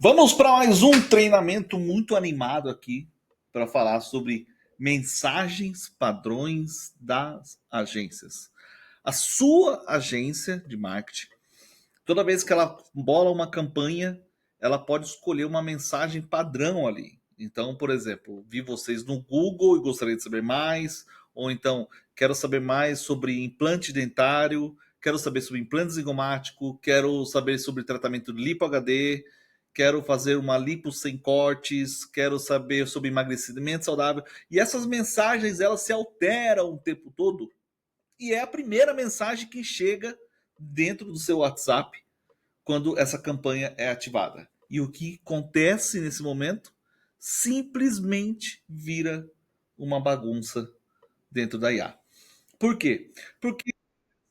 Vamos para mais um treinamento muito animado aqui para falar sobre mensagens padrões das agências. A sua agência de marketing, toda vez que ela bola uma campanha, ela pode escolher uma mensagem padrão ali. Então, por exemplo, vi vocês no Google e gostaria de saber mais, ou então quero saber mais sobre implante dentário, quero saber sobre implante zigomático, quero saber sobre tratamento de lipo HD, quero fazer uma lipo sem cortes, quero saber sobre emagrecimento saudável. E essas mensagens elas se alteram o tempo todo. E é a primeira mensagem que chega dentro do seu WhatsApp quando essa campanha é ativada. E o que acontece nesse momento? Simplesmente vira uma bagunça dentro da IA. Por quê? Porque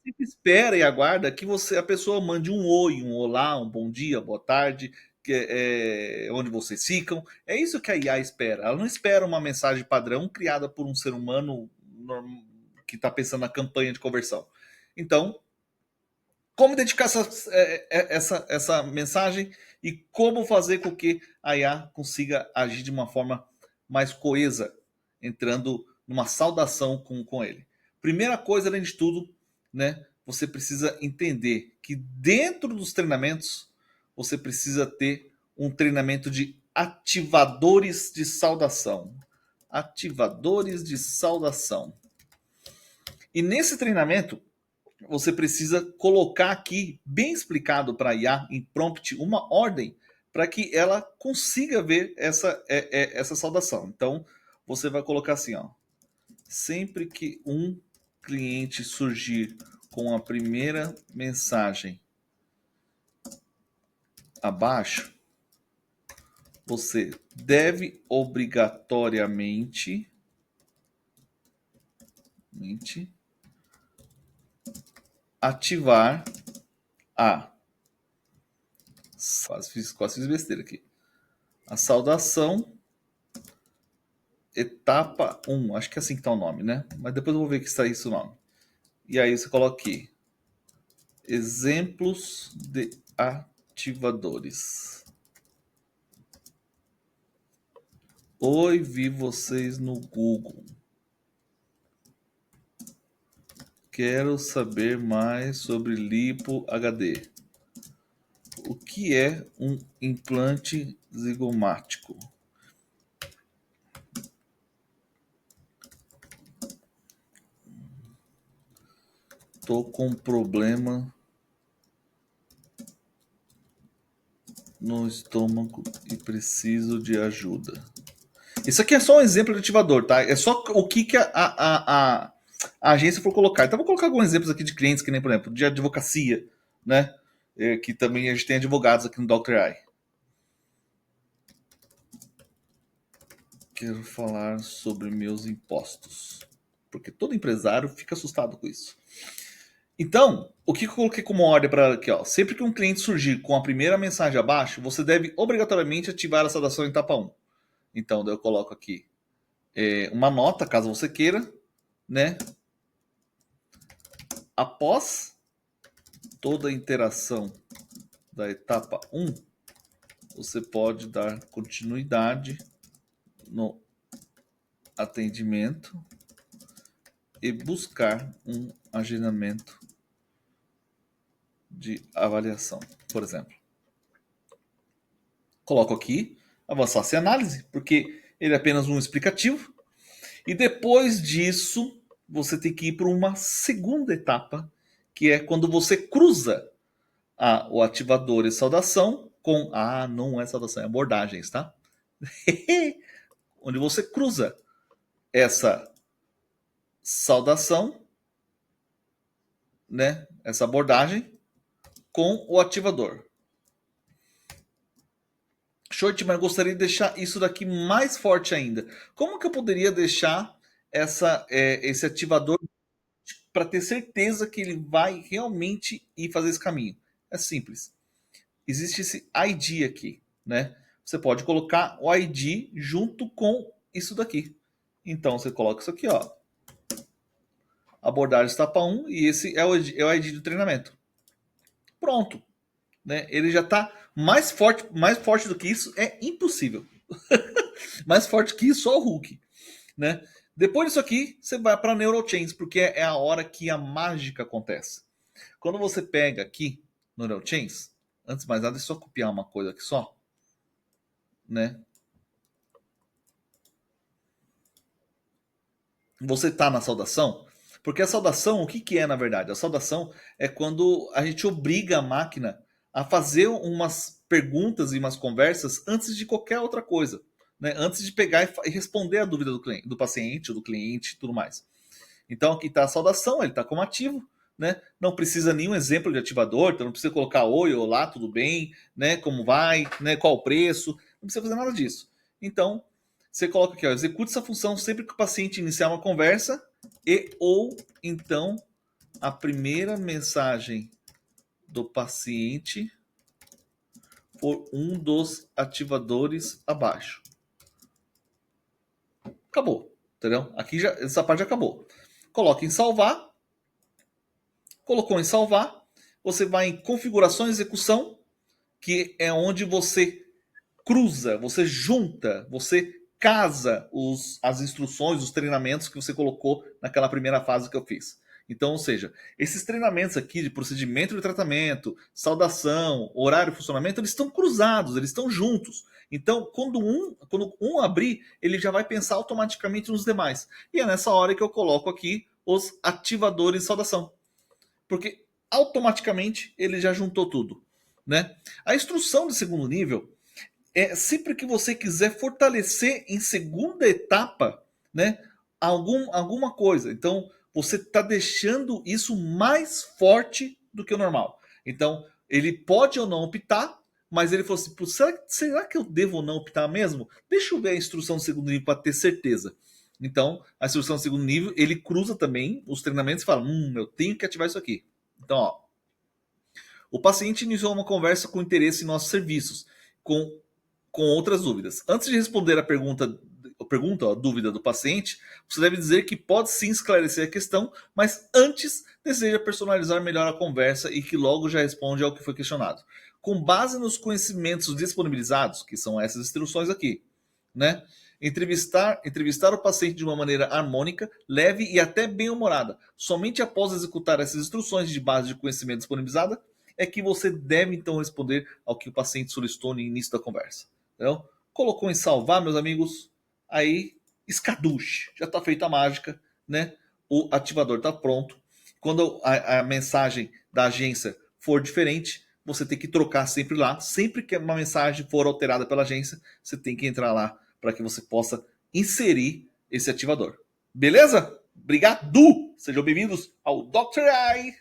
sempre espera e aguarda que a pessoa mande um oi, um olá, um bom dia, boa tarde, onde vocês ficam. É isso que a IA espera. Ela não espera uma mensagem padrão criada por um ser humano que está pensando na campanha de conversão. Então, como identificar essa mensagem e como fazer com que a IA consiga agir de uma forma mais coesa, entrando numa saudação com ele. Primeira coisa, além de tudo, né, você precisa entender que dentro dos treinamentos você precisa ter um treinamento de ativadores de saudação. Ativadores de saudação. E nesse treinamento você precisa colocar aqui, bem explicado para a IA, em prompt, uma ordem para que ela consiga ver essa saudação. Então, você vai colocar assim, ó. Sempre que um cliente surgir com a primeira mensagem abaixo, você deve obrigatoriamente ativar a... Quase fiz besteira aqui. A saudação etapa 1. Acho que é assim que tá o nome, né? Mas depois eu vou ver que está isso o nome. E aí você coloca aqui. Exemplos de ativadores. Oi, vi vocês no Google. Quero saber mais sobre lipo HD. O que é um implante zigomático? Tô com problema no estômago e preciso de ajuda. Isso aqui é só um exemplo de ativador, tá? É só o que a agência for colocar. Então, vou colocar alguns exemplos aqui de clientes, que nem, por exemplo, de advocacia, né? Que também a gente tem advogados aqui no Dr. AI. Quero falar sobre meus impostos. Porque todo empresário fica assustado com isso. Então, o que eu coloquei como ordem para aqui, ó? Sempre que um cliente surgir com a primeira mensagem abaixo, você deve obrigatoriamente ativar a saudação em etapa 1. Então, eu coloco aqui uma nota, caso você queira, né? Após toda a interação da etapa 1, você pode dar continuidade no atendimento e buscar um agendamento de avaliação, por exemplo. Coloco aqui, avançar sem análise, porque ele é apenas um explicativo. E depois disso, você tem que ir para uma segunda etapa, que é quando você cruza o ativador e saudação com... não é saudação, é abordagens, tá? Onde você cruza essa saudação, né? Essa abordagem com o ativador. Short, mas eu gostaria de deixar isso daqui mais forte ainda. Como que eu poderia deixar esse ativador para ter certeza que ele vai realmente ir fazer esse caminho? É simples. Existe esse ID aqui, né? Você pode colocar o ID junto com isso daqui. Então você coloca isso aqui, ó. Abordagem etapa 1 e esse é o ID do treinamento. Pronto. Né? Ele já está Mais forte do que isso é impossível. Mais forte que isso, só o Hulk, né? Depois disso aqui, você vai para NeuroChains, porque é a hora que a mágica acontece. Quando você pega aqui no NeuroChains, antes de mais nada, é só copiar uma coisa aqui só, né? Você está na saudação, porque a saudação, o que, que é na verdade? A saudação é quando a gente obriga a máquina a fazer umas perguntas e umas conversas antes de qualquer outra coisa, né? Antes de pegar e responder a dúvida do cliente, do paciente, do cliente e tudo mais. Então aqui está a saudação, ele está como ativo, né? Não precisa nenhum exemplo de ativador, então não precisa colocar oi, olá, tudo bem, né? Como vai, né? Qual o preço, não precisa fazer nada disso. Então você coloca aqui, ó, execute essa função sempre que o paciente iniciar uma conversa e ou então a primeira mensagem do paciente for um dos ativadores abaixo. Acabou, entendeu? Aqui já essa parte já acabou. Coloque em salvar. Colocou em salvar, você vai em configuração e execução, que é onde você cruza, você junta, você casa as instruções, os treinamentos que você colocou naquela primeira fase que eu fiz. Então, ou seja, esses treinamentos aqui de procedimento de tratamento, saudação, horário e funcionamento, eles estão cruzados, eles estão juntos. Então, quando um abrir, ele já vai pensar automaticamente nos demais. E é nessa hora que eu coloco aqui os ativadores de saudação. Porque automaticamente ele já juntou tudo, né? A instrução de segundo nível é sempre que você quiser fortalecer em segunda etapa, né, alguma coisa. Então, você está deixando isso mais forte do que o normal. Então, ele pode ou não optar, mas ele falou assim: será que eu devo ou não optar mesmo? Deixa eu ver a instrução do segundo nível para ter certeza. Então, a instrução do segundo nível, ele cruza também os treinamentos e fala: eu tenho que ativar isso aqui. Então, ó, o paciente iniciou uma conversa com interesse em nossos serviços, com outras dúvidas. Antes de responder a a dúvida do paciente, você deve dizer que pode sim esclarecer a questão, mas antes deseja personalizar melhor a conversa e que logo já responde ao que foi questionado. Com base nos conhecimentos disponibilizados, que são essas instruções aqui, né? Entrevistar o paciente de uma maneira harmônica, leve e até bem-humorada. Somente após executar essas instruções de base de conhecimento disponibilizada é que você deve então responder ao que o paciente solicitou no início da conversa. Entendeu? Colocou em salvar, meus amigos, aí escaduche, já está feita a mágica, né? O ativador está pronto. Quando a mensagem da agência for diferente, você tem que trocar sempre lá. Sempre que uma mensagem for alterada pela agência, você tem que entrar lá para que você possa inserir esse ativador. Beleza? Obrigado! Sejam bem-vindos ao Dr. AI.